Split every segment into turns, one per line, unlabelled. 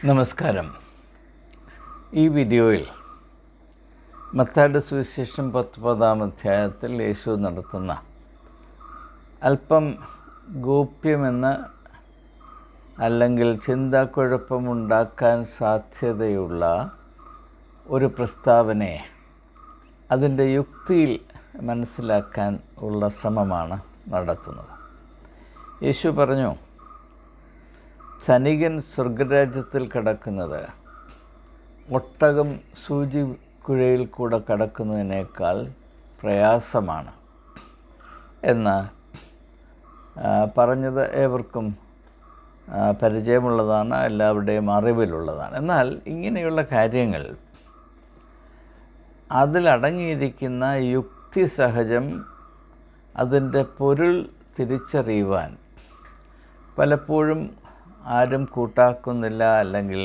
നമസ്കാരം. ഈ വീഡിയോയിൽ മത്തായിയുടെ സുവിശേഷം 19 അധ്യായത്തിൽ യേശു നടത്തുന്ന അല്പം ഗോപ്യമെന്ന് അല്ലെങ്കിൽ ചിന്താക്കുഴപ്പമുണ്ടാക്കാൻ സാധ്യതയുള്ള ഒരു പ്രസ്താവനയെ അതിൻ്റെ യുക്തിയിൽ മനസ്സിലാക്കാൻ ഉള്ള ശ്രമമാണ് നടത്തുന്നത്. യേശു പറഞ്ഞു, ധനികൻ സ്വർഗരാജ്യത്തിൽ കടക്കുന്നത് ഒട്ടകം സൂചിക്കുഴയിൽ കൂടെ കടക്കുന്നതിനേക്കാൾ പ്രയാസമാണ് എന്ന് പറഞ്ഞത് ഏവർക്കും പരിചയമുള്ളതാണ്, എല്ലാവരുടെയും അറിവിലുള്ളതാണ്. എന്നാൽ ഇങ്ങനെയുള്ള കാര്യങ്ങൾ അതിലടങ്ങിയിരിക്കുന്ന യുക്തിസഹജം അതിൻ്റെ പൊരുൾ തിരിച്ചറിയുവാൻ പലപ്പോഴും ആരും കൂട്ടാക്കുന്നില്ല, അല്ലെങ്കിൽ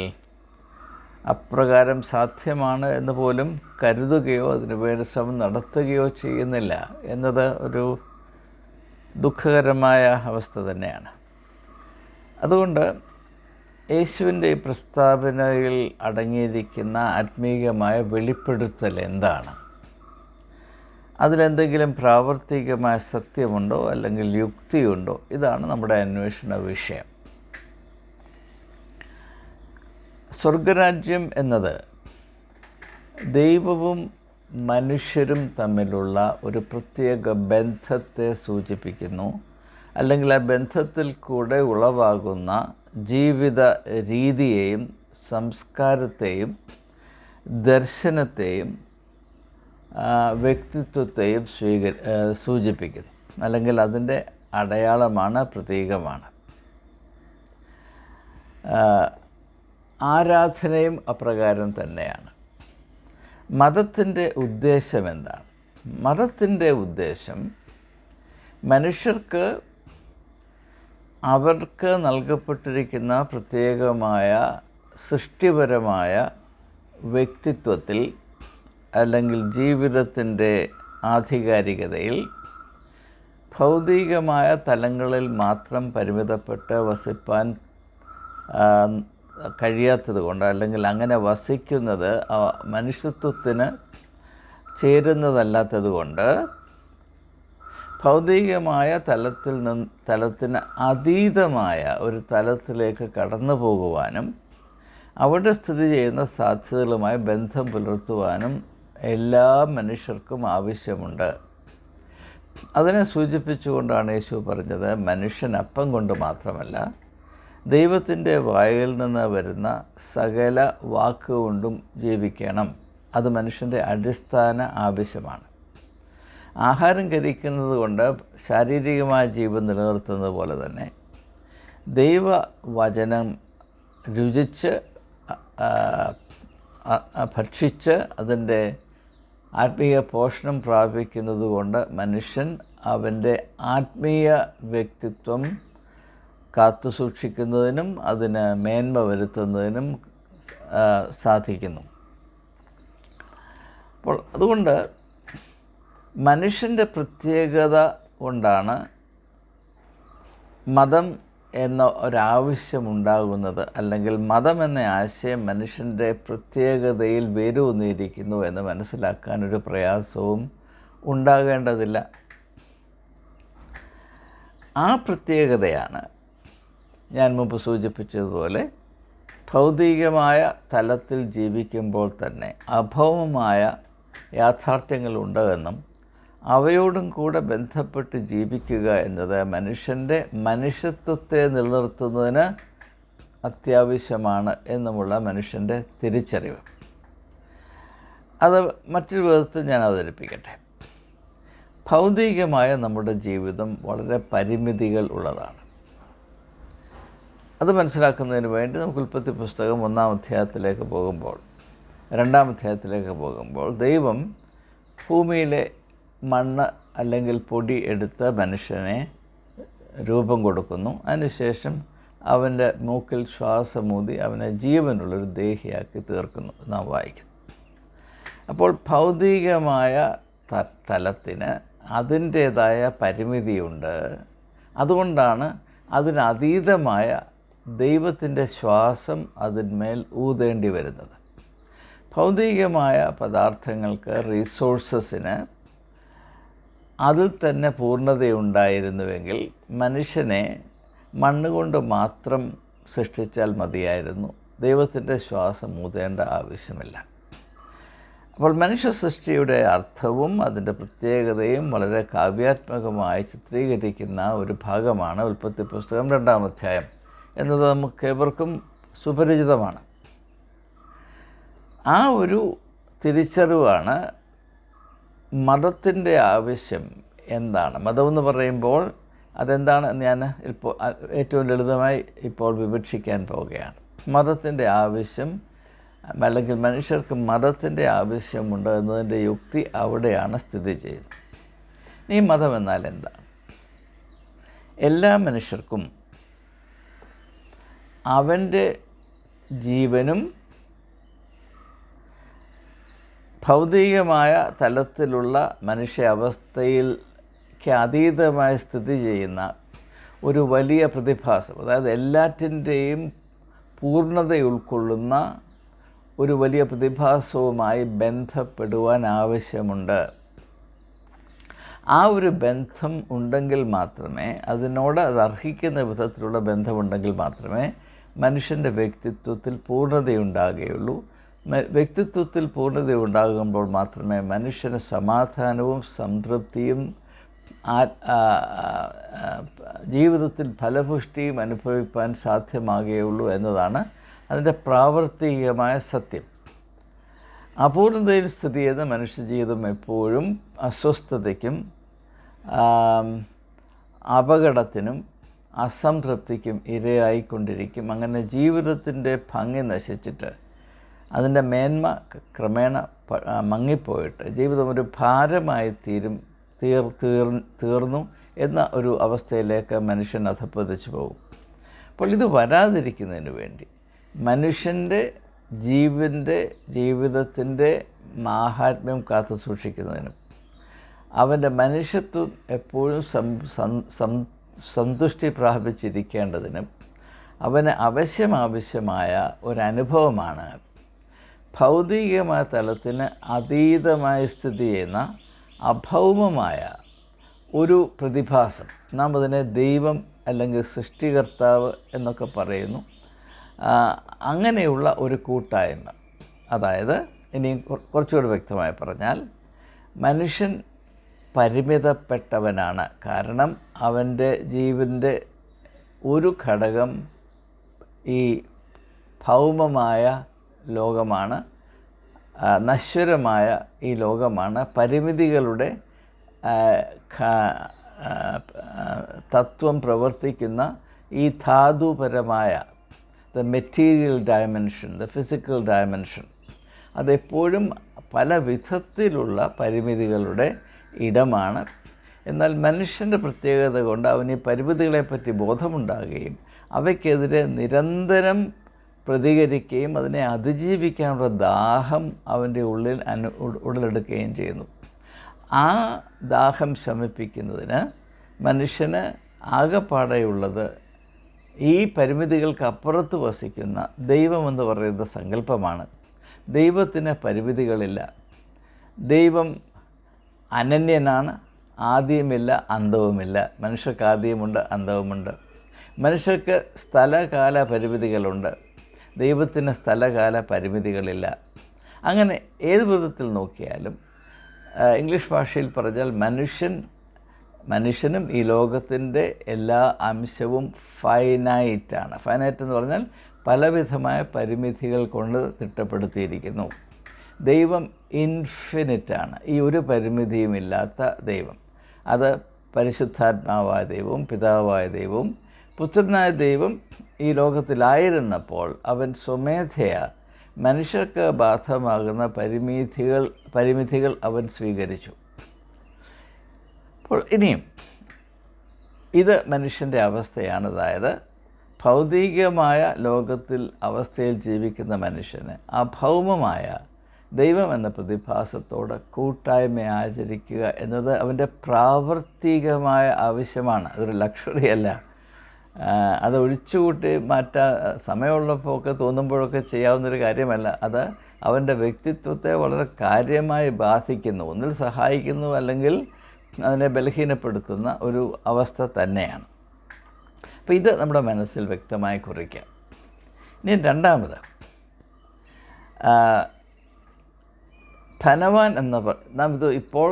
അപ്രകാരം സാധ്യമാണ് എന്ന് പോലും കരുതുകയോ അതിനുവേണ്ടി ശ്രമം നടത്തുകയോ ചെയ്യുന്നില്ല എന്നത് ഒരു ദുഃഖകരമായ അവസ്ഥ തന്നെയാണ്. അതുകൊണ്ട് യേശുവിൻ്റെ ഈ പ്രസ്താവനയിൽ അടങ്ങിയിരിക്കുന്ന ആത്മീയമായ വെളിപ്പെടുത്തൽ എന്താണ്? അതിലെന്തെങ്കിലും പ്രാവർത്തികമായ സത്യമുണ്ടോ അല്ലെങ്കിൽ യുക്തിയുണ്ടോ? ഇതാണ് നമ്മുടെ അന്വേഷണ വിഷയം. സ്വർഗരാജ്യം എന്നത് ദൈവവും മനുഷ്യരും തമ്മിലുള്ള ഒരു പ്രത്യേക ബന്ധത്തെ സൂചിപ്പിക്കുന്നു, അല്ലെങ്കിൽ ആ ബന്ധത്തിൽ കൂടെ ഉളവാകുന്ന ജീവിത രീതിയെയും സംസ്കാരത്തെയും ദർശനത്തെയും വ്യക്തിത്വത്തെയും സൂചിപ്പിക്കുന്നു, അല്ലെങ്കിൽ അതിൻ്റെ അടയാളമാണ്, പ്രതീകമാണ്. ആരാധനയും അപ്രകാരം തന്നെയാണ്. മതത്തിൻ്റെ ഉദ്ദേശം എന്താണ്? മതത്തിൻ്റെ ഉദ്ദേശം മനുഷ്യർക്ക് അവർക്ക് നൽകപ്പെട്ടിരിക്കുന്ന പ്രത്യേകമായ സൃഷ്ടിപരമായ വ്യക്തിത്വത്തിൽ അല്ലെങ്കിൽ ജീവിതത്തിൻ്റെ ആധികാരികതയിൽ ഭൗതികമായ തലങ്ങളിൽ മാത്രം പരിമിതപ്പെട്ട് വസിപ്പാൻ കഴിയാത്തത് കൊണ്ട്, അല്ലെങ്കിൽ അങ്ങനെ വസിക്കുന്നത് മനുഷ്യത്വത്തിന് ചേരുന്നതല്ലാത്തത് കൊണ്ട്, ഭൗതികമായ തലത്തിന് അതീതമായ ഒരു തലത്തിലേക്ക് കടന്നു പോകുവാനും അവിടെ സ്ഥിതി ചെയ്യുന്ന സാധ്യതകളുമായി ബന്ധം പുലർത്തുവാനും എല്ലാ മനുഷ്യർക്കും ആവശ്യമുണ്ട്. അതിനെ സൂചിപ്പിച്ചുകൊണ്ടാണ് യേശു പറഞ്ഞത്, മനുഷ്യൻ അപ്പം കൊണ്ട് മാത്രമല്ല ദൈവത്തിൻ്റെ വായിൽ നിന്ന് വരുന്ന സകല വാക്കുകൊണ്ടും ജീവിക്കണം. അത് മനുഷ്യൻ്റെ അടിസ്ഥാന ആവശ്യമാണ്. ആഹാരം കഴിക്കുന്നത് കൊണ്ട് ശാരീരികമായ ജീവൻ നിലനിർത്തുന്നത് പോലെ തന്നെ ദൈവവചനം രുചിച്ച് ഭക്ഷിച്ച് അതിൻ്റെ ആത്മീയ പോഷണം പ്രാപിക്കുന്നത് കൊണ്ട് മനുഷ്യൻ അവൻ്റെ ആത്മീയ വ്യക്തിത്വം കാത്തു സൂക്ഷിക്കുന്നതിനും അതിന് മേന്മ വരുത്തുന്നതിനും സാധിക്കുന്നു. അപ്പോൾ അതുകൊണ്ട് മനുഷ്യൻ്റെ പ്രത്യേകത കൊണ്ടാണ് മതം എന്ന ഒരാവശ്യമുണ്ടാകുന്നത്, അല്ലെങ്കിൽ മതം എന്ന ആശയം മനുഷ്യൻ്റെ പ്രത്യേകതയിൽ വേരൂന്നിയിരിക്കുന്നു എന്ന് മനസ്സിലാക്കാനൊരു പ്രയാസവും ഉണ്ടാകേണ്ടതില്ല. ആ പ്രത്യേകതയാണ് ഞാൻ മുമ്പ് സൂചിപ്പിച്ചതുപോലെ ഭൗതികമായ തലത്തിൽ ജീവിക്കുമ്പോൾ തന്നെ അഭൗമമായ യാഥാർത്ഥ്യങ്ങളുണ്ട് എന്നും അവയോടും കൂടെ ബന്ധപ്പെട്ട് ജീവിക്കുക എന്നത് മനുഷ്യൻ്റെ മനുഷ്യത്വത്തെ നിലനിർത്തുന്നതിന് അത്യാവശ്യമാണ് എന്നുമുള്ള മനുഷ്യൻ്റെ തിരിച്ചറിവ്. അത് മറ്റൊരു വിധത്തിൽ ഞാൻ അവതരിപ്പിക്കട്ടെ. ഭൗതികമായ നമ്മുടെ ജീവിതം വളരെ പരിമിതികൾ ഉള്ളതാണ്. അത് മനസ്സിലാക്കുന്നതിന് വേണ്ടി നമുക്ക് ഉൽപ്പത്തി പുസ്തകം 1-ാം അധ്യായത്തിലേക്ക് പോകുമ്പോൾ, 2-ാം അധ്യായത്തിലേക്ക് പോകുമ്പോൾ ദൈവം ഭൂമിയിലെ മണ്ണ് അല്ലെങ്കിൽ പൊടി എടുത്ത് മനുഷ്യനെ രൂപം കൊടുക്കുന്നു. അതിനുശേഷം അവൻ്റെ മൂക്കിൽ ശ്വാസമൂതി അവനെ ജീവനുള്ളൊരു ദേഹിയാക്കി തീർക്കുന്നു നാം വായിക്കുന്നു. അപ്പോൾ ഭൗതികമായ തലത്തിന് അതിൻ്റേതായ പരിമിതിയുണ്ട്. അതുകൊണ്ടാണ് അതിനതീതമായ ദൈവത്തിൻ്റെ ശ്വാസം അതിന്മേൽ ഊതേണ്ടി വരുന്നത്. ഭൗതികമായ പദാർത്ഥങ്ങൾക്ക്, റിസോഴ്സസിന് അതിൽ തന്നെ പൂർണ്ണതയുണ്ടായിരുന്നുവെങ്കിൽ മനുഷ്യനെ മണ്ണുകൊണ്ട് മാത്രം സൃഷ്ടിച്ചാൽ മതിയായിരുന്നു. ദൈവത്തിൻ്റെ ശ്വാസം ഊതേണ്ട ആവശ്യമില്ല. അപ്പോൾ മനുഷ്യ സൃഷ്ടിയുടെ അർത്ഥവും അതിൻ്റെ പ്രത്യേകതയും വളരെ കാവ്യാത്മകമായി ചിത്രീകരിക്കുന്ന ഒരു ഭാഗമാണ് ഉൽപ്പത്തി പുസ്തകം 2-ാം അധ്യായം എന്നത് നമുക്കേവർക്കും സുപരിചിതമാണ്. ആ ഒരു തിരിച്ചറിവാണ് മതത്തിൻ്റെ ആവശ്യം എന്താണ്. മതമെന്ന് പറയുമ്പോൾ അതെന്താണ് ഞാൻ ഇപ്പോൾ ഏറ്റവും ലളിതമായി ഇപ്പോൾ വിവക്ഷിക്കാൻ പോവുകയാണ്. മതത്തിൻ്റെ ആവശ്യം, അല്ലെങ്കിൽ മനുഷ്യർക്ക് മതത്തിൻ്റെ ആവശ്യമുണ്ട് എന്നതിൻ്റെ യുക്തി അവിടെയാണ് സ്ഥിതി ചെയ്യുന്നത്. ഈ മതം എന്നാൽ എന്താണ്? എല്ലാ മനുഷ്യർക്കും അവൻ്റെ ജീവനും ഭൗതികമായ തലത്തിലുള്ള മനുഷ്യാവസ്ഥയിലേക്ക് അതീതമായി സ്ഥിതി ചെയ്യുന്ന ഒരു വലിയ പ്രതിഭാസം, അതായത് എല്ലാറ്റിൻ്റെയും പൂർണ്ണത ഉൾക്കൊള്ളുന്ന ഒരു വലിയ പ്രതിഭാസവുമായി ബന്ധപ്പെടുവാൻ ആവശ്യമുണ്ട്. ആ ഒരു ബന്ധം ഉണ്ടെങ്കിൽ മാത്രമേ, അതിനോട് അത് അർഹിക്കുന്ന വിധത്തിലുള്ള ബന്ധമുണ്ടെങ്കിൽ മാത്രമേ മനുഷ്യൻ്റെ വ്യക്തിത്വത്തിൽ പൂർണ്ണതയുണ്ടാകുകയുള്ളൂ. വ്യക്തിത്വത്തിൽ പൂർണ്ണതയുണ്ടാകുമ്പോൾ മാത്രമേ മനുഷ്യന് സമാധാനവും സംതൃപ്തിയും ജീവിതത്തിൽ ഫലപുഷ്ടിയും അനുഭവിക്കാൻ സാധ്യമാകുകയുള്ളൂ എന്നതാണ് അതിൻ്റെ പ്രാവർത്തികമായ സത്യം. അപൂർണതയിൽ സ്ഥിതി ചെയ്യുന്ന മനുഷ്യജീവിതം എപ്പോഴും അസ്വസ്ഥതയ്ക്കും അപകടത്തിനും അസംതൃപ്തിക്കും ഇരയായിക്കൊണ്ടിരിക്കും. അങ്ങനെ ജീവിതത്തിൻ്റെ ഭംഗി നശിച്ചിട്ട് അതിൻ്റെ മേന്മ ക്രമേണ മങ്ങിപ്പോയിട്ട് ജീവിതം ഒരു ഭാരമായി തീർന്നു എന്ന ഒരു അവസ്ഥയിലേക്ക് മനുഷ്യൻ അധപ്പതിച്ചു പോകും. അപ്പോൾ ഇത് വരാതിരിക്കുന്നതിന് വേണ്ടി മനുഷ്യൻ്റെ ജീവിതത്തിൻ്റെ മാഹാത്മ്യം കാത്തു സൂക്ഷിക്കുന്നതിനും അവൻ്റെ മനുഷ്യത്വം എപ്പോഴും സന്തുഷ്ടി പ്രാപിച്ചിരിക്കേണ്ടതിനും അവന് ആവശ്യമായ ഒരനുഭവമാണ് ഭൗതികമായ തലത്തിന് അതീതമായി സ്ഥിതി ചെയ്യുന്ന അഭൗമമായ ഒരു പ്രതിഭാസം. നാം അതിനെ ദൈവം അല്ലെങ്കിൽ സൃഷ്ടികർത്താവ് എന്നൊക്കെ പറയുന്നു. അങ്ങനെയുള്ള ഒരു കൂട്ടായ്മ, അതായത് ഇനി കുറച്ചുകൂടി വ്യക്തമായി പറഞ്ഞാൽ മനുഷ്യൻ പരിമിതപ്പെട്ടവനാണ്. കാരണം അവൻ്റെ ജീവൻ്റെ ഒരു ഘടകം ഈ ഭൗമമായ ലോകമാണ്, നശ്വരമായ ഈ ലോകമാണ്. പരിമിതികളുടെ തത്വം പ്രവർത്തിക്കുന്ന ഈ ധാതുപരമായ the material dimension, the physical dimension, അതെപ്പോഴും പല വിധത്തിലുള്ള പരിമിതികളുടെ ഇടമാണ്. എന്നാൽ മനുഷ്യൻ്റെ പ്രത്യേകത കൊണ്ട് അവന് ഈ പരിമിതികളെപ്പറ്റി ബോധമുണ്ടാകുകയും അവയ്ക്കെതിരെ നിരന്തരം പ്രതികരിക്കുകയും അതിനെ അതിജീവിക്കാനുള്ള ദാഹം അവൻ്റെ ഉടലെടുക്കുകയും ചെയ്യുന്നു. ആ ദാഹം ശമിപ്പിക്കുന്നതിന് മനുഷ്യന് ആകെപ്പാടെയുള്ളത് ഈ പരിമിതികൾക്ക് അപ്പുറത്ത് വസിക്കുന്ന ദൈവമെന്ന് പറയുന്ന സങ്കല്പമാണ്. ദൈവത്തിന് പരിമിതികളില്ല. ദൈവം അനന്യനാണ്, ആദ്യമില്ല അന്തവുമില്ല. മനുഷ്യർക്ക് ആദ്യമുണ്ട്, അന്തവുമുണ്ട്. മനുഷ്യർക്ക് സ്ഥലകാല പരിമിതികളുണ്ട്, ദൈവത്തിന് സ്ഥലകാല പരിമിതികളില്ല. അങ്ങനെ ഏത് വിധത്തിൽ നോക്കിയാലും ഇംഗ്ലീഷ് ഭാഷയിൽ പറഞ്ഞാൽ മനുഷ്യനും ഈ ലോകത്തിൻ്റെ എല്ലാ അംശവും ഫൈനൈറ്റാണ്. ഫൈനൈറ്റ് എന്ന് പറഞ്ഞാൽ പലവിധമായ പരിമിതികൾ കൊണ്ട് തിട്ടപ്പെടുത്തിയിരിക്കുന്നു. ദൈവം ഇൻഫിനിറ്റാണ്, ഈ ഒരു പരിമിതിയുമില്ലാത്ത ദൈവം. അത് പരിശുദ്ധാത്മാവായ ദൈവവും പിതാവായ ദൈവവും പുത്രനായ ദൈവം ഈ ലോകത്തിലായിരുന്നപ്പോൾ അവൻ സ്വമേധയാ മനുഷ്യർക്ക് ബാധകമാകുന്ന പരിമിതികൾ അവൻ സ്വീകരിച്ചു. അപ്പോൾ ഇനിയും ഇത് മനുഷ്യൻ്റെ അവസ്ഥയാണ്. അതായത് ഭൗതികമായ അവസ്ഥയിൽ ജീവിക്കുന്ന മനുഷ്യന് അഭൗമമായ ദൈവം എന്ന പ്രതിഭാസത്തോട് കൂട്ടായ്മ ആചരിക്കുക എന്നത് അവൻ്റെ പ്രാവർത്തികമായ ആവശ്യമാണ്. അതൊരു ലക്ഷറി അല്ല. അത് ഒഴിച്ചുകൂട്ടി മാറ്റാൻ സമയമുള്ളപ്പോൾ ഒക്കെ തോന്നുമ്പോഴൊക്കെ ചെയ്യാവുന്നൊരു കാര്യമല്ല. അത് അവൻ്റെ വ്യക്തിത്വത്തെ വളരെ കാര്യമായി ബാധിക്കുന്നു, ഒന്നിൽ സഹായിക്കുന്നു അല്ലെങ്കിൽ അതിനെ ബലഹീനപ്പെടുത്തുന്ന ഒരു അവസ്ഥ തന്നെയാണ്. അപ്പോൾ ഇത് നമ്മുടെ മനസ്സിൽ വ്യക്തമായി കുറിക്കാം. ഇനി രണ്ടാമത്, ധനവാൻ നാം ഇത് ഇപ്പോൾ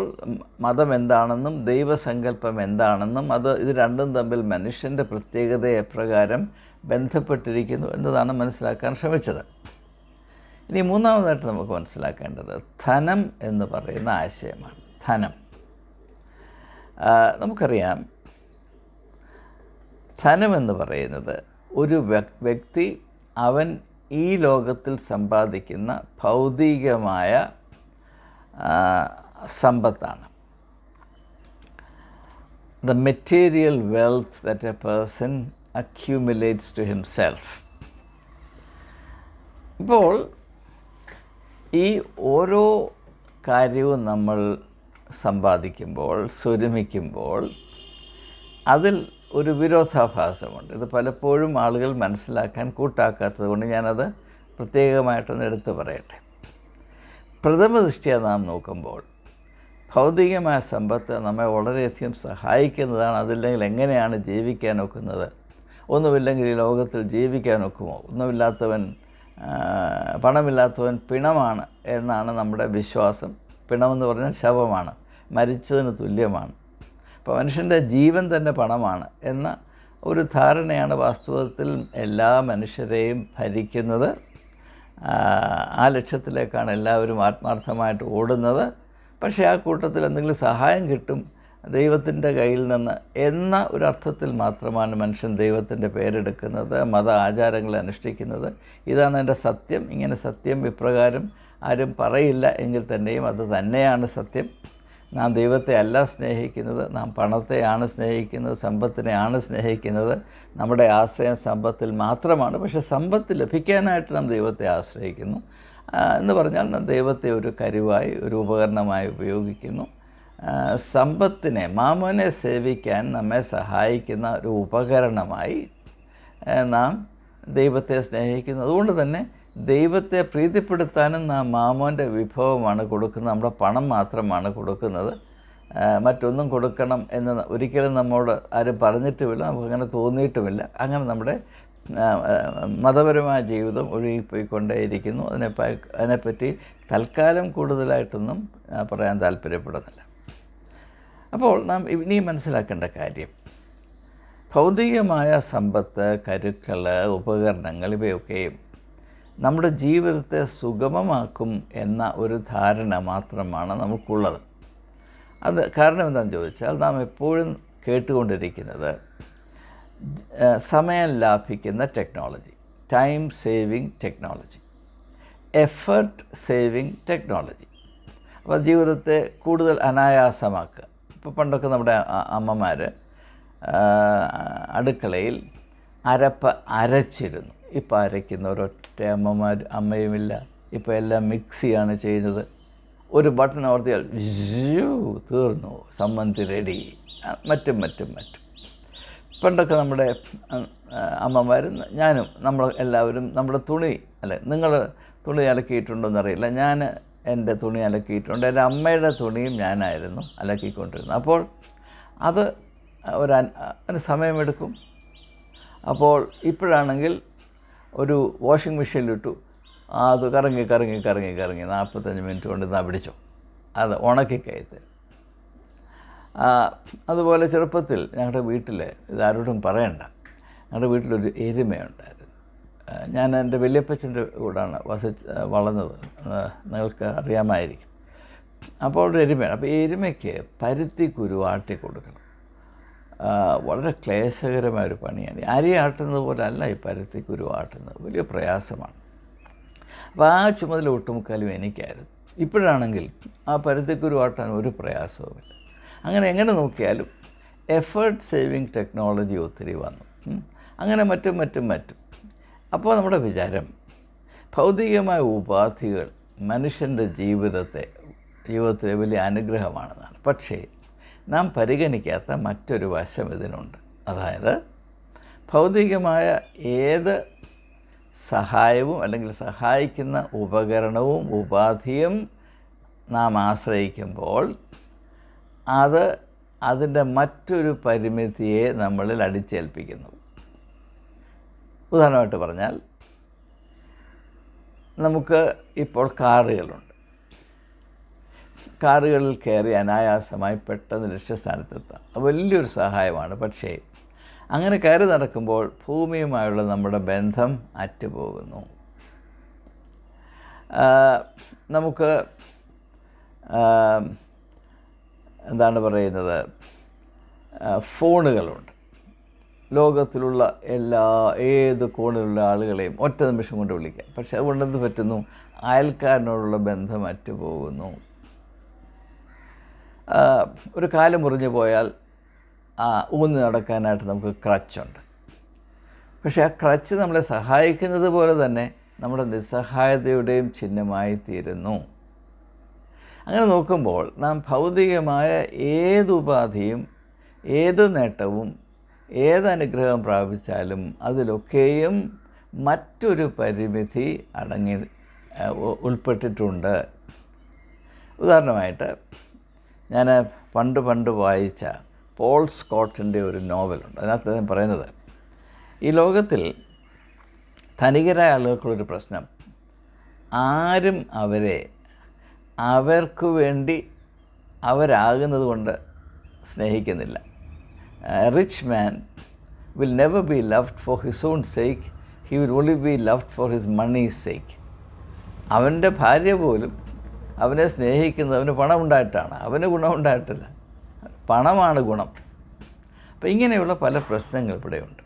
മതം എന്താണെന്നും ദൈവസങ്കല്പം എന്താണെന്നും ഇത് രണ്ടും തമ്മിൽ മനുഷ്യൻ്റെ പ്രത്യേകതയെ എപ്രകാരം ബന്ധപ്പെട്ടിരിക്കുന്നു എന്നതാണ് മനസ്സിലാക്കാൻ ശ്രമിച്ചത്. ഇനി മൂന്നാമതായിട്ട് നമുക്ക് മനസ്സിലാക്കേണ്ടത് ധനം എന്ന് പറയുന്ന ആശയമാണ്. ധനം, നമുക്കറിയാം, ധനമെന്ന് പറയുന്നത് ഒരു വ്യക്തി അവൻ ഈ ലോകത്തിൽ സമ്പാദിക്കുന്ന ഭൗതികമായ സമ്പത്താണ്. The material wealth that a person accumulates to himself. ഇപ്പോൾ ഈ ഓരോ കാര്യവും നമ്മൾ സമ്പാദിക്കുമ്പോൾ, സ്വരുമിക്കുമ്പോൾ അതിൽ ഒരു വിരോധാഭാസമുണ്ട്. ഇത് പലപ്പോഴും ആളുകൾ മനസ്സിലാക്കാൻ കൂട്ടാക്കാത്തത് കൊണ്ട് ഞാനത് പ്രത്യേകമായിട്ടൊന്ന് എടുത്തു പറയട്ടെ. പ്രഥമദൃഷ്ട്യാ നാം നോക്കുമ്പോൾ ഭൗതികമായ സമ്പത്ത് നമ്മെ വളരെയധികം സഹായിക്കുന്നതാണ്. അതില്ലെങ്കിൽ എങ്ങനെയാണ് ജീവിക്കാൻ ഒക്കുന്നത്? ഒന്നുമില്ലെങ്കിൽ ഈ ലോകത്തിൽ ജീവിക്കാൻ ഒക്കുമോ? പണമില്ലാത്തവൻ പിണമാണ് എന്നാണ് നമ്മുടെ വിശ്വാസം. പിണമെന്ന് പറഞ്ഞാൽ ശവമാണ്, മരിച്ചതിന് തുല്യമാണ്. അപ്പോൾ മനുഷ്യൻ്റെ ജീവൻ തന്നെ പണമാണ് എന്ന ഒരു ധാരണയാണ് വാസ്തവത്തിൽ എല്ലാ മനുഷ്യരെയും ഭരിക്കുന്നത്. ആ ലക്ഷ്യത്തിലേക്കാണ് എല്ലാവരും ആത്മാർത്ഥമായിട്ട് ഓടുന്നത്. പക്ഷേ ആ കൂട്ടത്തിൽ എന്തെങ്കിലും സഹായം കിട്ടും ദൈവത്തിൻ്റെ കയ്യിൽ നിന്ന് എന്ന ഒരർത്ഥത്തിൽ മാത്രമാണ് മനുഷ്യൻ ദൈവത്തിൻ്റെ പേരെടുക്കുന്നത്, മത ആചാരങ്ങൾ അനുഷ്ഠിക്കുന്നത്. ഇതാണ് എൻ്റെ സത്യം, ഇങ്ങനെ സത്യം ഇപ്രകാരം ആരും പറയില്ല എങ്കിൽ തന്നെയും അത് തന്നെയാണ് സത്യം. നാം ദൈവത്തെ അല്ല സ്നേഹിക്കുന്നത്, നാം പണത്തെയാണ് സ്നേഹിക്കുന്നത്, സമ്പത്തിനെയാണ് സ്നേഹിക്കുന്നത്. നമ്മുടെ ആശ്രയം സമ്പത്തിൽ മാത്രമാണ്. പക്ഷേ സമ്പത്ത് ലഭിക്കാനായിട്ട് നാം ദൈവത്തെ ആശ്രയിക്കുന്നു എന്ന് പറഞ്ഞാൽ നാം ദൈവത്തെ ഒരു കരുവായി, ഒരു ഉപകരണമായി ഉപയോഗിക്കുന്നു. സമ്പത്തിനെ, മാമോനെ സേവിക്കാൻ നമ്മെ സഹായിക്കുന്ന ഒരു ഉപകരണമായി നാം ദൈവത്തെ സ്നേഹിക്കുന്നു. അതുകൊണ്ട് തന്നെ ദൈവത്തെ പ്രീതിപ്പെടുത്താനും നാം മാമോൻ്റെ വിഭവമാണ് കൊടുക്കുന്നത്, നമ്മുടെ പണം മാത്രമാണ് കൊടുക്കുന്നത്. മറ്റൊന്നും കൊടുക്കണം എന്ന് ഒരിക്കലും നമ്മോട് ആരും പറഞ്ഞിട്ടുമില്ല, നമുക്കങ്ങനെ തോന്നിയിട്ടുമില്ല. അങ്ങനെ നമ്മുടെ മതപരമായ ജീവിതം ഒഴുകിപ്പോയിക്കൊണ്ടേയിരിക്കുന്നു. അതിനെപ്പറ്റി തൽക്കാലം കൂടുതലായിട്ടൊന്നും പറയാൻ താല്പര്യപ്പെടുന്നില്ല. അപ്പോൾ നാം ഇനി മനസ്സിലാക്കേണ്ട കാര്യം, ഭൗതികമായ സമ്പത്ത്, കരുക്കൾ, ഉപകരണങ്ങൾ ഇവയൊക്കെയും നമ്മുടെ ജീവിതത്തെ സുഗമമാക്കും എന്ന ഒരു ധാരണ മാത്രമാണ് നമുക്കുള്ളത്. അത് കാരണം എന്താണെന്ന് ചോദിച്ചാൽ, നാം എപ്പോഴും കേട്ടുകൊണ്ടിരിക്കുന്നത് സമയം ലാഭിക്കുന്ന technology, time saving technology, effort saving technology. അപ്പോൾ ജീവിതത്തെ കൂടുതൽ അനായാസമാക്കുക. ഇപ്പോൾ പണ്ടൊക്കെ നമ്മുടെ അമ്മമാർ അടുക്കളയിൽ അരച്ചിരുന്നു. ഇപ്പോൾ അരയ്ക്കുന്ന ഒരൊറ്റ അമ്മയുമില്ല. ഇപ്പോൾ എല്ലാം മിക്സിയാണ് ചെയ്യുന്നത്. ഒരു ബട്ടൺ അമർത്തിയാൽ തീർന്നു, സമ്മന്തി റെഡി. മറ്റും പണ്ടൊക്കെ നമ്മുടെ അമ്മമാരും ഞാനും എല്ലാവരും നമ്മുടെ നിങ്ങൾ തുണി അലക്കിയിട്ടുണ്ടോയെന്നറിയില്ല, ഞാൻ എൻ്റെ തുണി അലക്കിയിട്ടുണ്ട്. എൻ്റെ അമ്മയുടെ തുണിയും ഞാനായിരുന്നു അലക്കിക്കൊണ്ടിരുന്നത്. അപ്പോൾ അതിന് സമയമെടുക്കും. അപ്പോൾ ഇപ്പോഴാണെങ്കിൽ ഒരു വാഷിംഗ് മെഷീനിലിട്ടു, അത് കറങ്ങി 45 മിനിറ്റ് കൊണ്ട് ഇതാ പിടിച്ചോ, അത് ഉണക്കിക്കയറ്റ്. അതുപോലെ ചെറുപ്പത്തിൽ ഞങ്ങളുടെ വീട്ടിൽ, ഇതാരോടും പറയണ്ട, ഞങ്ങളുടെ വീട്ടിലൊരു എരുമയുണ്ടായിരുന്നു. ഞാൻ എൻ്റെ വല്യപ്പച്ചൻ്റെ കൂടാണ് വളർന്നത്, നിങ്ങൾക്ക് അറിയാമായിരിക്കും. അപ്പോൾ ഒരു എരുമയാണ്. അപ്പോൾ ഈ എരുമയ്ക്ക് പരുത്തി കുരു ആട്ടി കൊടുക്കണം. വളരെ ക്ലേശകരമായൊരു പണിയാണ്. അരി ആട്ടുന്നത് പോലെ അല്ല ഈ പരുത്തി കുരു ആട്ടുന്നത്, വലിയ പ്രയാസമാണ്. അപ്പോൾ ആ ചുമതല ഒട്ടുമുക്കാലും എനിക്കായിരുന്നു. ഇപ്പോഴാണെങ്കിൽ ആ പരുത്തിക്കുരു ആട്ടാൻ ഒരു പ്രയാസവുമില്ല. എങ്ങനെ നോക്കിയാലും എഫേർട്ട് സേവിങ് ടെക്നോളജി ഒത്തിരി വന്നു. അങ്ങനെ മറ്റും. അപ്പോൾ നമ്മുടെ വിചാരം ഭൗതികമായ ഉപാധികൾ മനുഷ്യൻ്റെ ജീവിതത്തിലെ വലിയ അനുഗ്രഹമാണെന്നാണ്. പക്ഷേ നാം പരിഗണിക്കാത്ത മറ്റൊരു വശം ഇതിനുണ്ട്. അതായത് ഭൗതികമായ ഏത് സഹായവും അല്ലെങ്കിൽ സഹായിക്കുന്ന ഉപകരണവും ഉപാധിയും നാം ആശ്രയിക്കുമ്പോൾ അതിൻ്റെ മറ്റൊരു പരിമിതിയെ നമ്മളിൽ അടിച്ചേൽപ്പിക്കുന്നു. ഉദാഹരണമായിട്ട് പറഞ്ഞാൽ, നമുക്ക് ഇപ്പോൾ കാറുകളുണ്ട്. കാറുകളിൽ കയറി അനായാസമായി പെട്ടെന്ന് ലക്ഷ്യസ്ഥാനത്തെത്താം. അത് വലിയൊരു സഹായമാണ്. പക്ഷേ അങ്ങനെ കയറി നടക്കുമ്പോൾ ഭൂമിയുമായുള്ള നമ്മുടെ ബന്ധം അറ്റുപോകുന്നു. നമുക്ക് എന്താണ് പറയുന്നത്, ഫോണുകളുണ്ട്. ലോകത്തിലുള്ള ഏത് കോണിലുള്ള ആളുകളെയും ഒറ്റ നിമിഷം കൊണ്ട് വിളിക്കാം. പക്ഷെ അതുകൊണ്ടെന്ത് പറ്റുന്നു? അയൽക്കാരനോടുള്ള ബന്ധം അറ്റുപോകുന്നു. ഒരു കാല് മുറിഞ്ഞു പോയാൽ ഊന്ന് നടക്കാനായിട്ട് നമുക്ക് ക്രച്ചുണ്ട്. പക്ഷേ ആ ക്രച്ച് നമ്മളെ സഹായിക്കുന്നത് പോലെ തന്നെ നമ്മുടെ നിസ്സഹായതയുടെയും ചിഹ്നമായി തീരുന്നു. അങ്ങനെ നോക്കുമ്പോൾ നാം ഭൗതികമായ ഏതുപാധിയും ഏത് നേട്ടവും ഏതനുഗ്രഹം പ്രാപിച്ചാലും അതിലൊക്കെയും മറ്റൊരു പരിമിതി ഉൾപ്പെട്ടിട്ടുണ്ട്. ഉദാഹരണമായിട്ട് ഞാൻ പണ്ട് വായിച്ച പോൾ സ്കോട്ടിൻ്റെ ഒരു നോവലുണ്ട്. അതിനകത്ത് അദ്ദേഹം പറയുന്നത്, ഈ ലോകത്തിൽ ധനികരായ ആളുകൾക്കുള്ളൊരു പ്രശ്നം, ആരും അവർക്ക് വേണ്ടി അവരാകുന്നത് കൊണ്ട് സ്നേഹിക്കുന്നില്ല. A rich man will never be loved for his own sake. He will only be loved for his money's sake. അവൻ്റെ ഭാര്യ പോലും അവനെ സ്നേഹിക്കുന്നത് അവന് പണമുണ്ടായിട്ടാണ്, അവന് ഗുണമുണ്ടായിട്ടില്ല. പണമാണ് ഗുണം. അപ്പം ഇങ്ങനെയുള്ള പല പ്രശ്നങ്ങൾ ഇവിടെയുണ്ട്.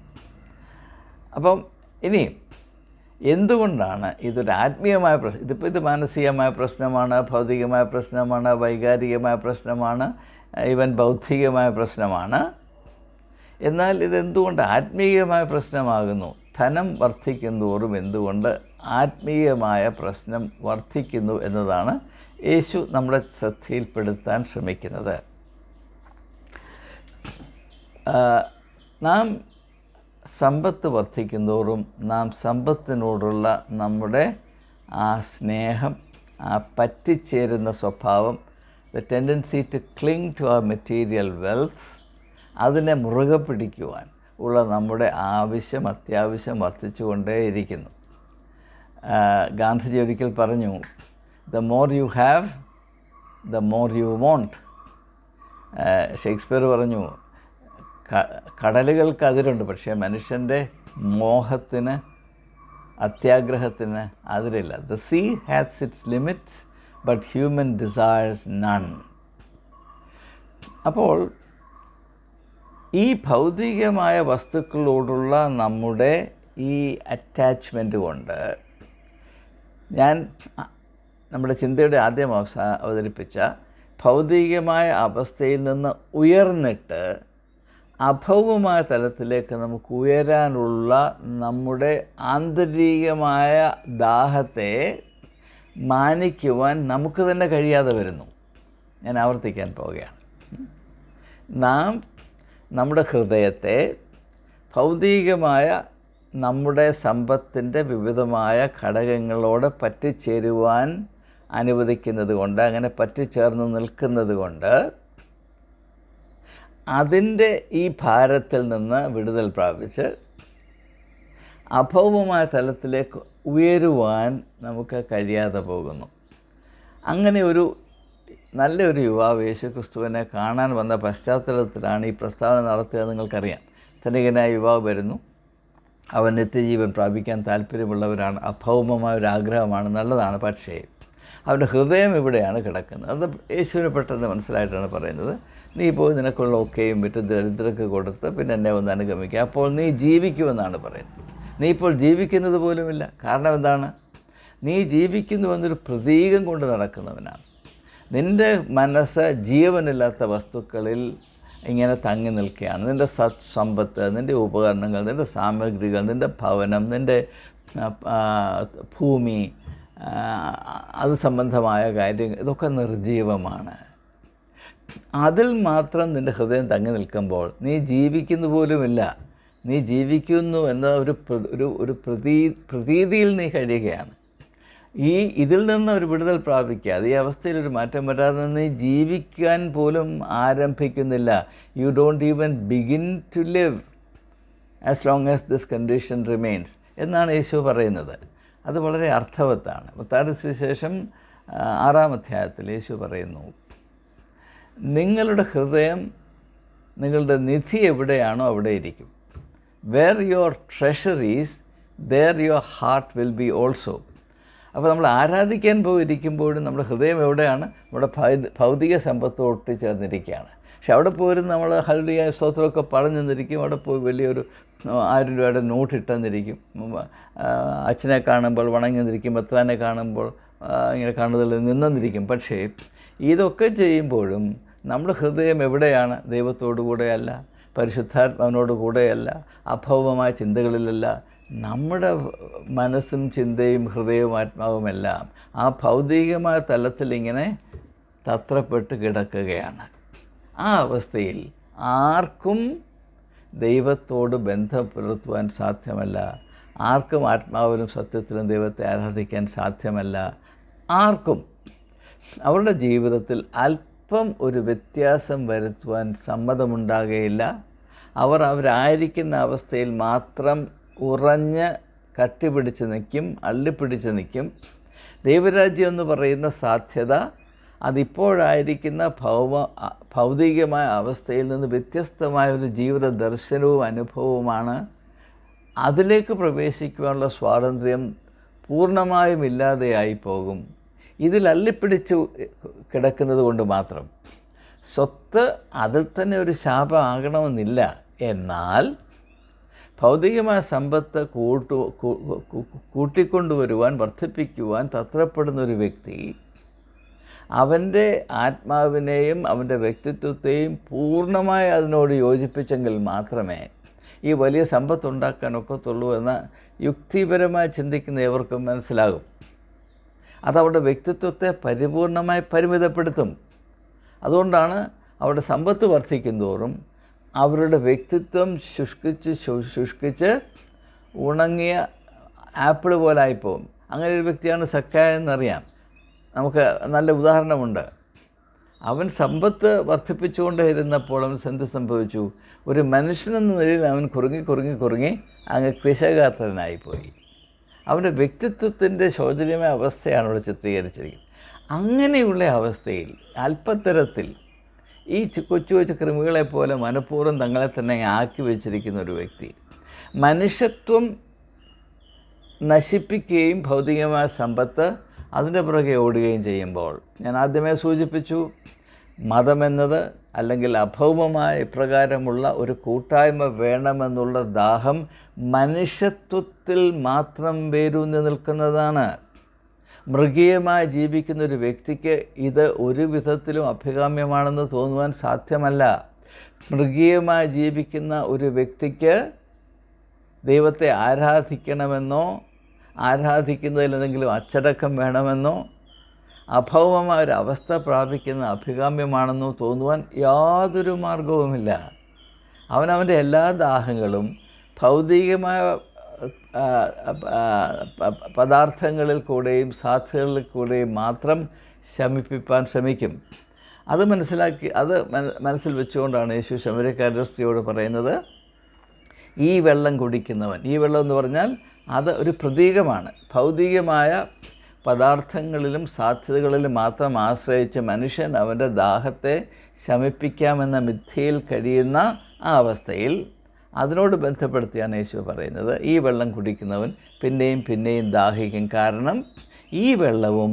അപ്പം ഇനിയും എന്തുകൊണ്ടാണ് ഇതൊരു ആത്മീയമായ പ്രശ്നം? ഇത് മാനസികമായ പ്രശ്നമാണ്, ഭൗതികമായ പ്രശ്നമാണ്, വൈകാരികമായ പ്രശ്നമാണ്, ഈവൻ ബൗദ്ധികമായ പ്രശ്നമാണ്. എന്നാൽ ഇതെന്തുകൊണ്ട് ആത്മീയമായ പ്രശ്നമാകുന്നു? ധനം വർദ്ധിക്കുന്തോറും എന്തുകൊണ്ട് ആത്മീയമായ പ്രശ്നം വർദ്ധിക്കുന്നു എന്നതാണ് യേശു നമ്മളെ ശ്രദ്ധയിൽപ്പെടുത്താൻ ശ്രമിക്കുന്നത്. നാം സമ്പത്ത് വർദ്ധിക്കുന്തോറും നാം സമ്പത്തിനോടുള്ള നമ്മുടെ ആ സ്നേഹം, ആ പറ്റിച്ചേരുന്ന സ്വഭാവം, the tendency to cling to our material wealth, അതിനെ മുറുകെ പിടിക്കുവാൻ ഉള്ള നമ്മുടെ അത്യാവശ്യം വർദ്ധിച്ചുകൊണ്ടേയിരിക്കുന്നു. ഗാന്ധിജി ഒരിക്കൽ പറഞ്ഞു, the more you have the more you want. Shakespeare പറഞ്ഞു, കടലുകൾക്ക് അതിരുണ്ട്, പക്ഷേ മനുഷ്യൻ്റെ മോഹത്തിന്, അത്യാഗ്രഹത്തിന് അതിരില്ല. The sea has its limits but human desires none. അപ്പോൾ ഈ ഭൗതികമായ വസ്തുക്കളോടുള്ള നമ്മുടെ ഈ അറ്റാച്ച്മെൻറ്റ് കൊണ്ട് ഞാൻ നമ്മുടെ ചിന്തയുടെ ആദ്യം അവതരിപ്പിച്ച ഭൗതികമായ അവസ്ഥയിൽ നിന്ന് ഉയർന്നിട്ട് അഭൗമമായ തലത്തിലേക്ക് നമുക്ക് ഉയരാനുള്ള നമ്മുടെ ആന്തരികമായ ദാഹത്തെ മാനിക്കുവാൻ നമുക്ക് തന്നെ കഴിയാതെ വരുന്നു. ഞാൻ ആവർത്തിക്കാൻ പോവുകയാണ്. നാം നമ്മുടെ ഹൃദയത്തെ ഭൗതികമായ നമ്മുടെ സമ്പത്തിൻ്റെ വിവിധമായ ഘടകങ്ങളോട് പറ്റിച്ചേരുവാൻ അനുവദിക്കുന്നത് കൊണ്ട്, അങ്ങനെ പറ്റിച്ചേർന്ന് നിൽക്കുന്നത് കൊണ്ട് അതിൻ്റെ ഈ ഭാരത്തിൽ നിന്ന് വിടുതൽ പ്രാപിച്ച് അഭൗമമായ തലത്തിലേക്ക് ഉയരുവാൻ നമുക്ക് കഴിയാതെ പോകുന്നു. അങ്ങനെ നല്ലൊരു യുവാവ് യേശുക്രിസ്തുവിനെ കാണാൻ വന്ന പശ്ചാത്തലത്തിലാണ് ഈ പ്രസ്താവന നടത്തിയത്. നിങ്ങൾക്കറിയാം, ധനികനായ യുവാവ് വരുന്നു, അവൻ നിത്യജീവൻ പ്രാപിക്കാൻ താല്പര്യമുള്ളവരാണ്, അഭൗമമായ ഒരു ആഗ്രഹമാണ്, നല്ലതാണ്. പക്ഷേ അവൻ്റെ ഹൃദയം ഇവിടെയാണ് കിടക്കുന്നത്. അത് യേശുവിന് പെട്ടെന്ന് മനസ്സിലായിട്ടാണ് പറയുന്നത്, നീ പോയി നിനക്കുള്ള ഒക്കെയും വിറ്റ് ദരിദ്രർക്ക് കൊടുത്ത് പിന്നെ എന്നെ ഒന്ന് അനുഗമിക്കുക, അപ്പോൾ നീ ജീവിക്കുമെന്നാണ് പറയുന്നത്. നീ ഇപ്പോൾ ജീവിക്കുന്നത് പോലുമില്ല. കാരണം എന്താണ്? നീ ജീവിക്കുന്നുവെന്നൊരു പ്രതീകം കൊണ്ട് നടക്കുന്നവനാണ്. നിൻ്റെ മനസ്സ് ജീവനില്ലാത്ത വസ്തുക്കളിൽ ഇങ്ങനെ തങ്ങി നിൽക്കുകയാണ്. നിൻ്റെ സമ്പത്ത്, നിൻ്റെ ഉപകരണങ്ങൾ, നിൻ്റെ സാമഗ്രികൾ, നിൻ്റെ ഭവനം, നിൻ്റെ ഭൂമി, അത് സംബന്ധമായ കാര്യങ്ങൾ, ഇതൊക്കെ നിർജീവമാണ്. അതിൽ മാത്രം നിൻ്റെ ഹൃദയം തങ്ങി നിൽക്കുമ്പോൾ നീ ജീവിക്കുന്ന പോലുമില്ല. നീ ജീവിക്കുന്നു എന്ന ഒരു പ്രതീതിയിൽ നീ കഴിയുകയാണ്. ഇതിൽ നിന്ന് ഒരു വിടുതൽ പ്രാപിക്കാതെ, ഈ അവസ്ഥയിൽ ഒരു മാറ്റം വരാതെ നീ ജീവിക്കാൻ പോലും ആരംഭിക്കുന്നില്ല. You don't even begin to live as long as this condition remains എന്നാണ് യേശു പറയുന്നത്. അത് വളരെ അർത്ഥവത്താണ്. മത്തായിയുടെ സുവിശേഷം 6-ാം അധ്യായത്തിൽ യേശു പറയുന്നു, നിങ്ങളുടെ ഹൃദയം, നിങ്ങളുടെ നിധി എവിടെയാണോ അവിടെ ഇരിക്കും. Where your treasure is there your heart will be also. അപ്പോൾ നമ്മൾ ആരാധിക്കാൻ പോയിരിക്കുമ്പോഴും നമ്മുടെ ഹൃദയം എവിടെയാണ്? നമ്മുടെ ഭൗതിക സമ്പത്തോട്ട് ചേർന്നിരിക്കുകയാണ്. പക്ഷെ അവിടെ പോയിരുന്ന് നമ്മൾ ഹല്ലേലൂയ സ്തോത്രമൊക്കെ പറഞ്ഞു നിന്നിരിക്കും. അവിടെ പോയി വലിയൊരു 1000 രൂപയുടെ നോട്ട് ഇട്ടെന്നിരിക്കും. അച്ഛനെ കാണുമ്പോൾ വണങ്ങി നിന്നിരിക്കും, മെത്രാനെ കാണുമ്പോൾ ഇങ്ങനെ കാണുന്നതിൽ നിന്നിരിക്കും. പക്ഷേ ഇതൊക്കെ ചെയ്യുമ്പോഴും നമ്മുടെ ഹൃദയം എവിടെയാണ്? ദൈവത്തോടു കൂടെയല്ല, പരിശുദ്ധാത്മാവിനോട് കൂടെയല്ല, അഭൗമമായ ചിന്തകളിലല്ല. നമ്മുടെ മനസ്സും ചിന്തയും ഹൃദയവും ആത്മാവുമെല്ലാം ആ ഭൗതികമായ തലത്തിൽ ഇങ്ങനെ തത്രപ്പെട്ട് കിടക്കുകയാണ്. ആ അവസ്ഥയിൽ ആർക്കും ദൈവത്തോട് ബന്ധം പുലർത്തുവാൻ സാധ്യമല്ല. ആർക്കും ആത്മാവിലും സത്യത്തിലും ദൈവത്തെ ആരാധിക്കാൻ സാധ്യമല്ല. ആർക്കും അവരുടെ ജീവിതത്തിൽ അല്പം ഒരു വ്യത്യാസം വരുത്തുവാൻ സമ്മതമുണ്ടാകുകയില്ല. അവരായിരിക്കുന്ന അവസ്ഥയിൽ മാത്രം ഉറഞ്ഞ് കട്ടിപിടിച്ച് നിൽക്കും, അള്ളിപ്പിടിച്ച് നിൽക്കും. ദൈവരാജ്യം എന്ന് പറയുന്ന സാധ്യത അതിപ്പോഴായിരിക്കുന്ന ഭൗതികമായ അവസ്ഥയിൽ നിന്ന് വ്യത്യസ്തമായ ഒരു ജീവിത ദർശനവും അനുഭവവുമാണ്. അതിലേക്ക് പ്രവേശിക്കുവാനുള്ള സ്വാതന്ത്ര്യം പൂർണ്ണമായും ഇല്ലാതെയായി പോകും. ഇതിൽ അള്ളിപ്പിടിച്ച് കിടക്കുന്നത് കൊണ്ട് മാത്രം. സ്വത്ത് അതിൽ തന്നെ ഒരു ശാപം ആകണമെന്നില്ല. എന്നാൽ ഭൗതികമായ സമ്പത്ത് കൂട്ടിക്കൊണ്ടുവരുവാൻ, വർദ്ധിപ്പിക്കുവാൻ തത്രപ്പെടുന്ന ഒരു വ്യക്തി അവൻ്റെ ആത്മാവിനെയും അവൻ്റെ വ്യക്തിത്വത്തെയും പൂർണ്ണമായി അതിനോട് യോജിപ്പിച്ചെങ്കിൽ മാത്രമേ ഈ വലിയ സമ്പത്തുണ്ടാക്കാനൊക്കത്തുള്ളൂ എന്ന് യുക്തിപരമായി ചിന്തിക്കുന്ന ഏവർക്കും മനസ്സിലാകും. അതവരുടെ വ്യക്തിത്വത്തെ പരിപൂർണമായി പരിമിതപ്പെടുത്തും. അതുകൊണ്ടാണ് അവരുടെ സമ്പത്ത് വർദ്ധിക്കുന്തോറും അവരുടെ വ്യക്തിത്വം ശുഷ്കിച്ച് ഉണങ്ങിയ ആപ്പിൾ പോലായിപ്പോവും. അങ്ങനെ ഒരു വ്യക്തിയാണ് സക്കായ എന്നറിയാം. നമുക്ക് നല്ല ഉദാഹരണമുണ്ട്. അവൻ സമ്പത്ത് വർദ്ധിപ്പിച്ചുകൊണ്ടേ ഇരുന്നപ്പോൾ അവൻ എന്ത് സംഭവിച്ചു? ഒരു മനുഷ്യനെന്ന നിലയിൽ അവൻ കുറുങ്ങി അങ്ങ് ക്രിശഗാത്രനായിപ്പോയി. അവൻ്റെ വ്യക്തിത്വത്തിൻ്റെ ശോചനീയമായ അവസ്ഥയാണ് അവിടെ ചിത്രീകരിച്ചിരിക്കുന്നത്. അങ്ങനെയുള്ള അവസ്ഥയിൽ അല്പത്തരത്തിൽ ഈ കൊച്ചു കൃമികളെപ്പോലെ മനഃപൂർവ്വം തങ്ങളെ തന്നെ ആക്കി വെച്ചിരിക്കുന്ന ഒരു വ്യക്തി മനുഷ്യത്വം നശിപ്പിക്കുകയും ഭൗതികമായ സമ്പത്ത് അതിൻ്റെ പുറകെ ഓടുകയും ചെയ്യുമ്പോൾ, ഞാൻ ആദ്യമേ സൂചിപ്പിച്ചു, മതമെന്നത് അല്ലെങ്കിൽ അഭൗമമായ ഇപ്രകാരമുള്ള ഒരു കൂട്ടായ്മ വേണമെന്നുള്ള ദാഹം മനുഷ്യത്വത്തിൽ മാത്രം വേരൂന്നി നിൽക്കുന്നതാണ്. മൃഗീയമായി ജീവിക്കുന്ന ഒരു വ്യക്തിക്ക് ഇത് ഒരു വിധത്തിലും അഭികാമ്യമാണെന്ന് തോന്നുവാൻ സാധ്യമല്ല. മൃഗീയമായി ജീവിക്കുന്ന ഒരു വ്യക്തിക്ക് ദൈവത്തെ ആരാധിക്കണമെന്നോ ആരാധിക്കുന്നതിൽ എന്തെങ്കിലും അച്ചടക്കം വേണമെന്നോ അഭൗമമായ ഒരു അവസ്ഥ പ്രാപിക്കുന്ന അഭികാമ്യമാണെന്നോ തോന്നുവാൻ യാതൊരു മാർഗവുമില്ല. അവനവൻ്റെ എല്ലാ ദാഹങ്ങളും ഭൗതികമായ പദാർത്ഥങ്ങളിൽ കൂടെയും സാധ്യതകളിൽ കൂടെയും മാത്രം ശമിപ്പിക്കാൻ ശ്രമിക്കും. അത് മനസ്സിൽ വെച്ചുകൊണ്ടാണ് യേശു ശമര്യക്കാരുടെ സ്ത്രീയോട് പറയുന്നത്, ഈ വെള്ളം കുടിക്കുന്നവൻ, ഈ വെള്ളം എന്ന് പറഞ്ഞാൽ അത് ഒരു പ്രതീകമാണ്. ഭൗതികമായ പദാർത്ഥങ്ങളിലും സാധ്യതകളിലും മാത്രം ആശ്രയിച്ച് മനുഷ്യൻ അവൻ്റെ ദാഹത്തെ ശമിപ്പിക്കാമെന്ന മിഥ്യയിൽ കഴിയുന്ന ആ അവസ്ഥയിൽ അതിനോട് ബന്ധപ്പെടുത്തിയാണ് യേശു പറയുന്നത്, ഈ വെള്ളം കുടിക്കുന്നവൻ പിന്നെയും ദാഹിക്കും. കാരണം ഈ വെള്ളവും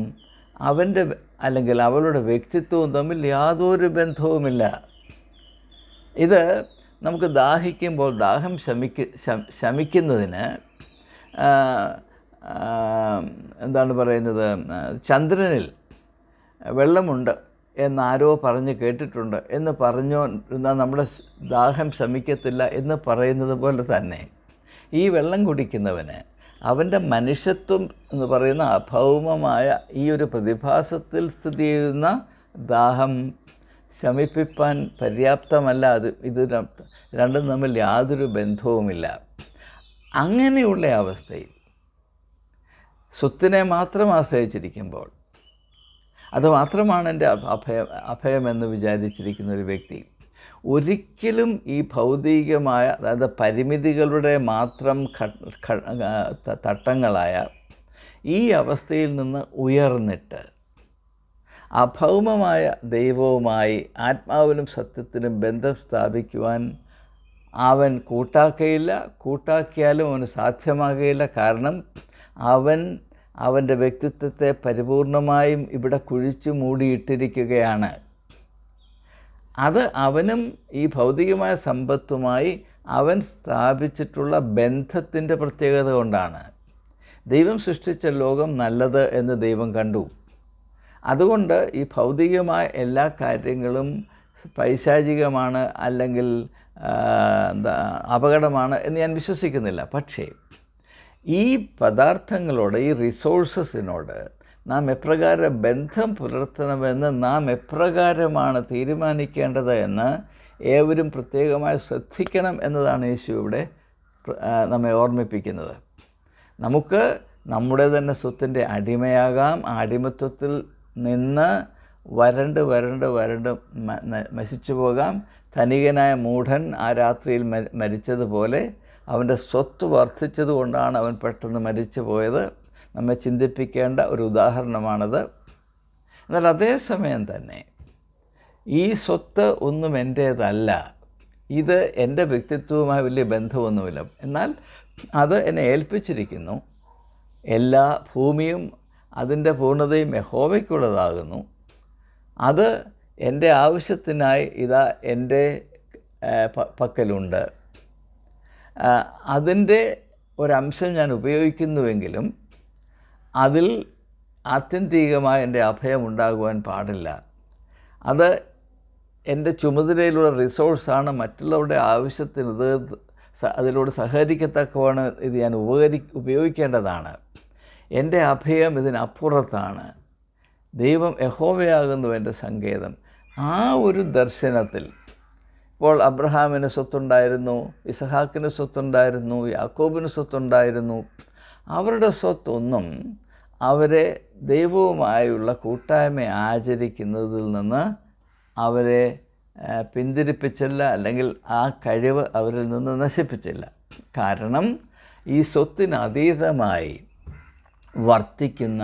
അവൻ്റെ അല്ലെങ്കിൽ അവളുടെ വ്യക്തിത്വവും തമ്മിൽ യാതൊരു ബന്ധവുമില്ല. ഇത് നമുക്ക് ദാഹിക്കുമ്പോൾ ദാഹം ശമിക്കുന്നതിന് എന്താണ് പറയുന്നത്, ചന്ദ്രനിൽ വെള്ളമുണ്ട് എന്നാരോ പറഞ്ഞ് കേട്ടിട്ടുണ്ട് എന്ന് പറഞ്ഞോ എന്നാൽ നമ്മുടെ ദാഹം ശമിക്കത്തില്ല എന്ന് പറയുന്നത് പോലെ തന്നെ ഈ വെള്ളം കുടിക്കുന്നവന് അവൻ്റെ മനുഷ്യത്വം എന്ന് പറയുന്ന അഭൗമമായ ഈ ഒരു പ്രതിഭാസത്തിൽ സ്ഥിതി ചെയ്യുന്ന ദാഹം ശമിപ്പിപ്പാൻ പര്യാപ്തമല്ല. ഇത് രണ്ടും തമ്മിൽ യാതൊരു ബന്ധവുമില്ല. അങ്ങനെയുള്ള അവസ്ഥയിൽ സ്വത്തിനെ മാത്രം ആശ്രയിച്ചിരിക്കുമ്പോൾ, അത് മാത്രമാണ് എൻ്റെ അഭയമെന്ന് വിചാരിച്ചിരിക്കുന്ന ഒരു വ്യക്തി ഒരിക്കലും ഈ ഭൗതികമായ, അതായത് പരിമിതികളുടെ മാത്രം തട്ടങ്ങളായ ഈ അവസ്ഥയിൽ നിന്ന് ഉയർന്നിട്ട് അഭൗമമായ ദൈവവുമായി ആത്മാവിലും സത്യത്തിലും ബന്ധം സ്ഥാപിക്കുവാൻ അവൻ കൂട്ടാക്കിയാലും അവന് സാധ്യമാകുകയില്ല. കാരണം അവൻ്റെ വ്യക്തിത്വത്തെ പരിപൂർണമായും ഇവിടെ കുഴിച്ചു മൂടിയിട്ടിരിക്കുകയാണ്. അത് അവനും ഈ ഭൗതികമായ സമ്പത്തുമായി അവൻ സ്ഥാപിച്ചിട്ടുള്ള ബന്ധത്തിൻ്റെ പ്രത്യേകത കൊണ്ടാണ്. ദൈവം സൃഷ്ടിച്ച ലോകം നല്ലത് എന്ന് ദൈവം കണ്ടു. അതുകൊണ്ട് ഈ ഭൗതികമായ എല്ലാ കാര്യങ്ങളും പൈശാചികമാണ് അല്ലെങ്കിൽ അപകടമാണ് എന്ന് ഞാൻ വിശ്വസിക്കുന്നില്ല. പക്ഷേ ഈ പദാർത്ഥങ്ങളോട്, ഈ റിസോഴ്സസിനോട് നാം എപ്രകാരം ബന്ധം പുലർത്തണമെന്ന് നാം എപ്രകാരമാണ് തീരുമാനിക്കേണ്ടത് എന്ന് ഏവരും പ്രത്യേകമായി ശ്രദ്ധിക്കണം എന്നതാണ് യേശു ഇവിടെ നമ്മെ ഓർമ്മിപ്പിക്കുന്നത്. നമുക്ക് നമ്മുടെ തന്നെ സ്വത്തിൻ്റെ അടിമയാകാം. ആ അടിമത്വത്തിൽ നിന്ന് വരണ്ട് നശിച്ചു പോകാം. ധനികനായ മൂഢൻ ആ രാത്രിയിൽ മരിച്ചതുപോലെ അവൻ്റെ സ്വത്ത് വർദ്ധിച്ചതുകൊണ്ടാണ് അവൻ പെട്ടെന്ന് മരിച്ചു പോയത്. നമ്മെ ചിന്തിപ്പിക്കേണ്ട ഒരു ഉദാഹരണമാണത്. എന്നാൽ അതേസമയം തന്നെ ഈ സ്വത്ത് ഒന്നും എൻ്റേതല്ല, ഇത് എൻ്റെ വ്യക്തിത്വവുമായി വലിയ ബന്ധമൊന്നുമില്ല, എന്നാൽ അത് എന്നെ ഏൽപ്പിച്ചിരിക്കുന്നു. എല്ലാ ഭൂമിയും അതിൻ്റെ പൂർണ്ണതയും യഹോവയ്ക്കുള്ളതാകുന്നു. അത് എൻ്റെ ആവശ്യത്തിനായി ഇതാ എൻ്റെ പക്കലുണ്ട്. അതിൻ്റെ ഒരംശം ഞാൻ ഉപയോഗിക്കുന്നുവെങ്കിലും അതിൽ ആത്യന്തികമായി എൻ്റെ അഭയം ഉണ്ടാകുവാൻ പാടില്ല. അത് എൻ്റെ ചുമതലയിലുള്ള റിസോഴ്സാണ്. മറ്റുള്ളവരുടെ ആവശ്യത്തിന് അതിലൂടെ സഹകരിക്കത്തക്കമാണ് ഇത് ഞാൻ ഉപയോഗിക്കേണ്ടതാണ്. എൻ്റെ അഭയം ഇതിനപ്പുറത്താണ്. ദൈവം യഹോവയാകുന്നു എൻ്റെ സങ്കേതം. ആ ഒരു ദർശനത്തിൽ ഇപ്പോൾ അബ്രഹാമിന് സ്വത്തുണ്ടായിരുന്നു, ഇസഹാക്കിന് സ്വത്തുണ്ടായിരുന്നു, യാക്കോബിന് സ്വത്തുണ്ടായിരുന്നു. അവരുടെ സ്വത്തൊന്നും അവരെ ദൈവവുമായുള്ള കൂട്ടായ്മ ആചരിക്കുന്നതിൽ നിന്ന് അവരെ പിന്തിരിപ്പിച്ചില്ല, അല്ലെങ്കിൽ ആ കഴിവ് അവരിൽ നിന്ന് നശിപ്പിച്ചില്ല. കാരണം ഈ സ്വത്തിന് അതീതമായി വർത്തിക്കുന്ന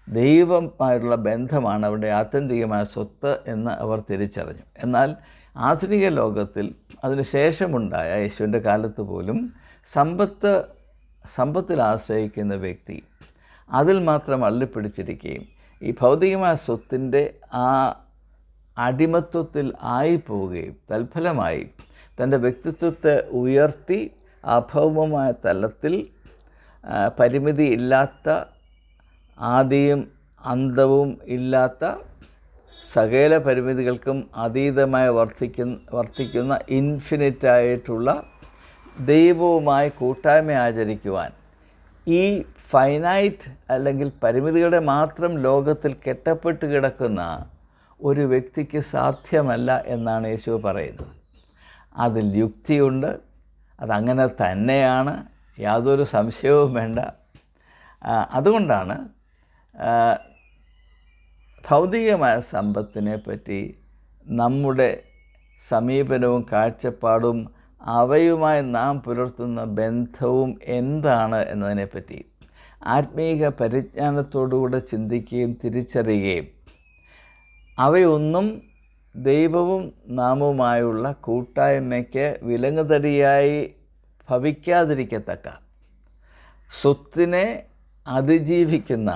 ദൈവമായിട്ടുള്ള ബന്ധമാണ് അവരുടെ ആത്യന്തികമായ സ്വത്ത് എന്ന് അവർ തിരിച്ചറിഞ്ഞു. എന്നാൽ ആധുനിക ലോകത്തിൽ അതിനുശേഷമുണ്ടായ യേശുവിൻ്റെ കാലത്ത് പോലും സമ്പത്തിൽ ആശ്രയിക്കുന്ന വ്യക്തി അതിൽ മാത്രം അള്ളിപ്പിടിച്ചിരിക്കുകയും ഈ ഭൗതികമായ സ്വത്തിൻ്റെ ആ അടിമത്വത്തിൽ ആയിപ്പോവുകയും തൽഫലമായി തൻ്റെ വ്യക്തിത്വത്തെ ഉയർത്തി അഭൗമമായ തലത്തിൽ പരിമിതിയില്ലാത്ത, ആദിയും അന്തവും ഇല്ലാത്ത, സകല പരിമിതികൾക്കും അതീതമായി വർത്തിക്കുന്ന ഇൻഫിനിറ്റായിട്ടുള്ള ദൈവവുമായി കൂട്ടായ്മ ആചരിക്കുവാൻ ഈ ഫൈനൈറ്റ് അല്ലെങ്കിൽ പരിമിതികളുടെ മാത്രം ലോകത്തിൽ കെട്ടപ്പെട്ട് കിടക്കുന്ന ഒരു വ്യക്തിക്ക് സാധ്യമല്ല എന്നാണ് യേശു പറയുന്നത്. അതിൽ യുക്തിയുണ്ട്, അതങ്ങനെ തന്നെയാണ്, യാതൊരു സംശയവും വേണ്ട. അതുകൊണ്ടാണ് ഭൗതികമായ സമ്പത്തിനെ പറ്റി നമ്മുടെ സമീപനവും കാഴ്ചപ്പാടും അവയുമായി നാം പുലർത്തുന്ന ബന്ധവും എന്താണ് എന്നതിനെപ്പറ്റി ആത്മീക പരിജ്ഞാനത്തോടുകൂടെ ചിന്തിക്കുകയും തിരിച്ചറിയുകയും അവയൊന്നും ദൈവവും നാമുമായുള്ള കൂട്ടായ്മയ്ക്ക് വിലങ്ങുതടിയായി ഭവിക്കാതിരിക്കത്തക്ക സ്വത്തിനെ അതിജീവിക്കുന്ന,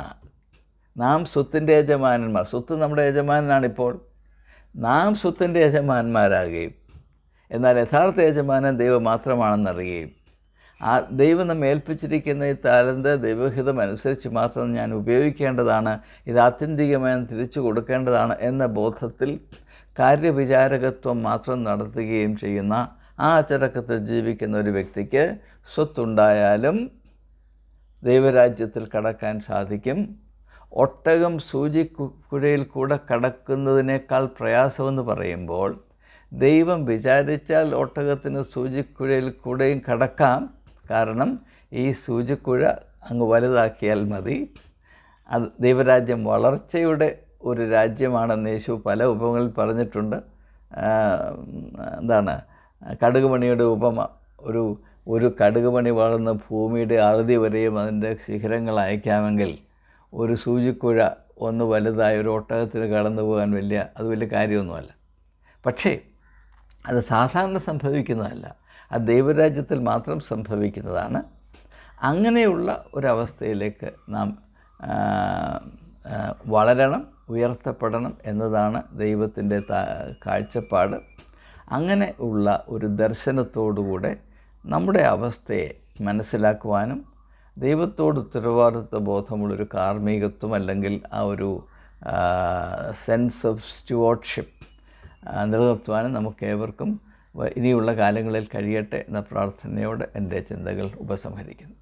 നാം സ്വത്തിൻ്റെ യജമാനന്മാർ, സ്വത്ത് നമ്മുടെ യജമാനാണിപ്പോൾ, നാം സ്വത്തിൻ്റെ യജമാന്മാരാകുകയും എന്നാൽ യഥാർത്ഥ യജമാനൻ ദൈവം മാത്രമാണെന്നറിയുകയും ആ ദൈവം നമ്മെ ഏൽപ്പിച്ചിരിക്കുന്ന ഈ താലന്ത് ദൈവഹിതം അനുസരിച്ച് മാത്രം ഞാൻ ഉപയോഗിക്കേണ്ടതാണ്, ഇത് ആത്യന്തികമായി തിരിച്ചു കൊടുക്കേണ്ടതാണ് എന്ന ബോധത്തിൽ കാര്യവിചാരകത്വം മാത്രം നടത്തുകയും ചെയ്യുന്ന ആ അച്ചടക്കത്തിൽ ജീവിക്കുന്ന ഒരു വ്യക്തിക്ക് സ്വത്തുണ്ടായാലും ദൈവരാജ്യത്തിൽ കടക്കാൻ സാധിക്കും. ഒട്ടകം സൂചിക്കുഴയിൽ കൂടെ കടക്കുന്നതിനേക്കാൾ പ്രയാസമെന്ന് പറയുമ്പോൾ, ദൈവം വിചാരിച്ചാൽ ഒട്ടകത്തിന് സൂചിക്കുഴയിൽ കൂടെയും കടക്കാം. കാരണം ഈ സൂചിക്കുഴ അങ്ങ് വലുതാക്കിയാൽ മതി. അത് ദൈവരാജ്യം വളർച്ചയുടെ ഒരു രാജ്യമാണെന്ന് യേശു പല ഉപമകളിൽ പറഞ്ഞിട്ടുണ്ട്. കടുകുമണിയുടെ ഉപമ, ഒരു കടുകുമണി വളർന്ന് ഭൂമിയുടെ അറുതി വരെയും അതിൻ്റെ ശിഖരങ്ങൾ അയക്കാമെങ്കിൽ ഒരു സൂചിക്കുഴ ഒന്ന് വലുതായ ഒരു ഒട്ടകത്തിന് കടന്നു പോകാൻ വലിയ കാര്യമൊന്നുമല്ല. പക്ഷേ അത് സാധാരണ സംഭവിക്കുന്നതല്ല, അത് ദൈവരാജ്യത്തിൽ മാത്രം സംഭവിക്കുന്നതാണ്. അങ്ങനെയുള്ള ഒരവസ്ഥയിലേക്ക് നാം വളരണം, ഉയർത്തപ്പെടണം എന്നതാണ് ദൈവത്തിൻ്റെ കാഴ്ചപ്പാട്. അങ്ങനെ ഉള്ള ഒരു ദർശനത്തോടുകൂടെ നമ്മുടെ അവസ്ഥയെ മനസ്സിലാക്കുവാനും ദൈവത്തോട് ഉത്തരവാദിത്വ ബോധമുള്ളൊരു കാർമ്മികത്വം, അല്ലെങ്കിൽ ആ ഒരു സെൻസ് ഓഫ് സ്റ്റുവാർഡ്ഷിപ്പ് നിലനിർത്തുവാനും നമുക്കേവർക്കും ഇനിയുള്ള കാലങ്ങളിൽ കഴിയട്ടെ എന്ന പ്രാർത്ഥനയോടെ എൻ്റെ ചിന്തകൾ ഉപസംഹരിക്കുന്നു.